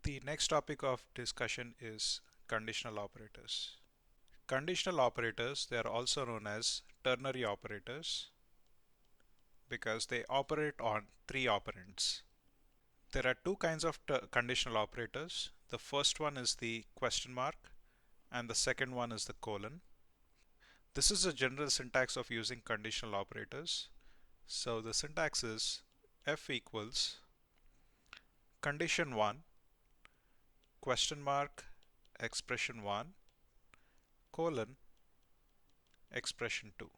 The next topic of discussion is conditional operators. Conditional operators, they are also known as ternary operators because they operate on three operands. There are two kinds of conditional operators. The first one is the question mark and the second one is the colon. This is a general syntax of using conditional operators. So the syntax is F equals condition 1 question mark expression 1 colon expression 2.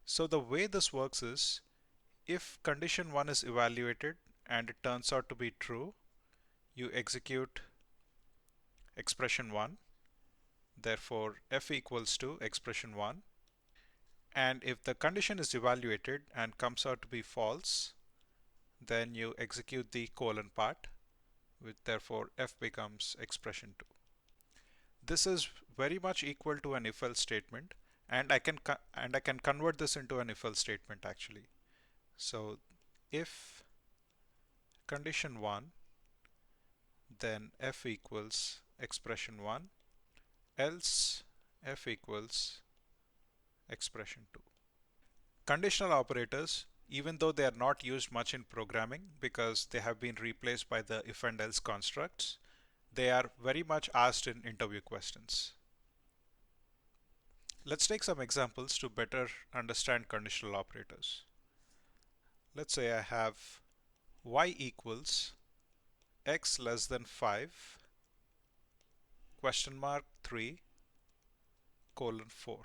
So the way this works is if condition 1 is evaluated and it turns out to be true, you execute expression 1. Therefore, F equals to expression 1. And if the condition is evaluated and comes out to be false, then you execute the colon part, which therefore F becomes expression 2. This is very much equal to an if-else statement, and I can convert this into an if-else statement actually. So if condition 1, then F equals expression 1, else F equals expression 2. Conditional operators, even though they are not used much in programming because they have been replaced by the if and else constructs, they are very much asked in interview questions. Let's take some examples to better understand conditional operators. Let's say I have y equals x less than 5 question mark 3 colon 4.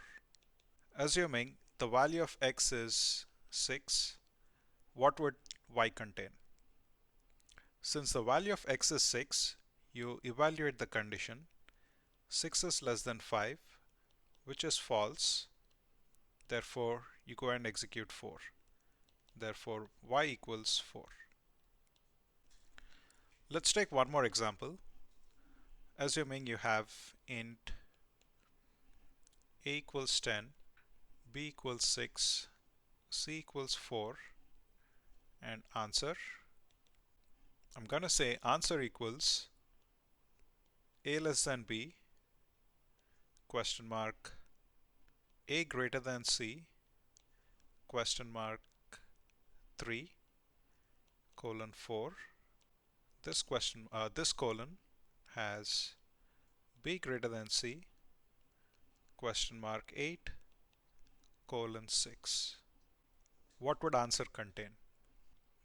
Assuming the value of x is 6, what would y contain? Since the value of x is 6, you evaluate the condition 6 is less than 5, which is false. Therefore, you go and execute 4. Therefore, y equals 4. Let's take one more example. Assuming you have int a equals 10, b equals 6, c equals 4, and answer. I'm going to say answer equals a less than b, question mark, a greater than c, question mark 3, colon 4. This colon has b greater than c, question mark 8, colon 6. What would answer contain?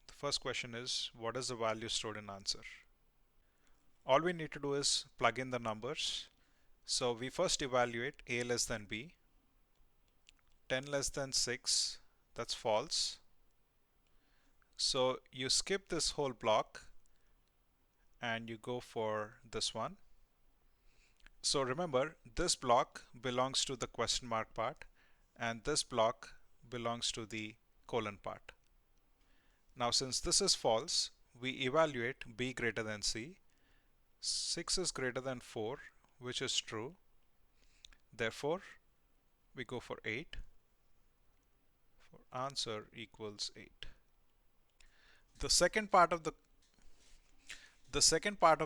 The first question is, what is the value stored in answer? All we need to do is plug in the numbers. So we first evaluate a less than b, 10 less than 6, that's false. So you skip this whole block and you go for this one. So remember, this block belongs to the question mark part and this block belongs to the colon part. Now since this is false, we evaluate b greater than c. 6 is greater than 4, which is true. Therefore, we go for 8. For answer equals 8. The second part of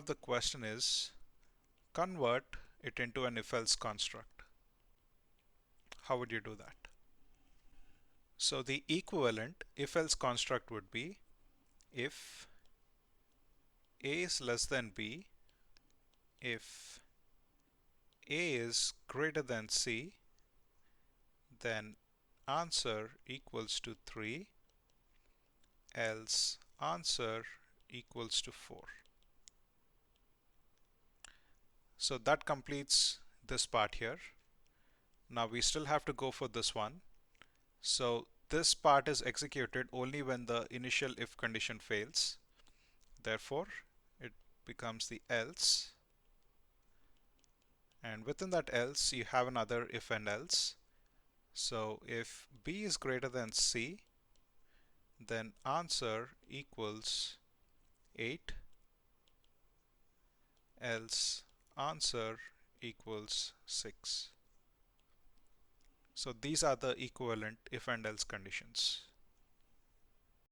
the question is convert it into an if-else construct. How would you do that? So the equivalent if-else construct would be if a is less than b, if a is greater than c, then answer equals to 3, else answer equals to 4. So that completes this part here. Now we still have to go for this one. So this part is executed only when the initial if condition fails. Therefore, it becomes the else. And within that else, you have another if and else. So if b is greater than c, then answer equals 8, else answer equals 6. So these are the equivalent if and else conditions.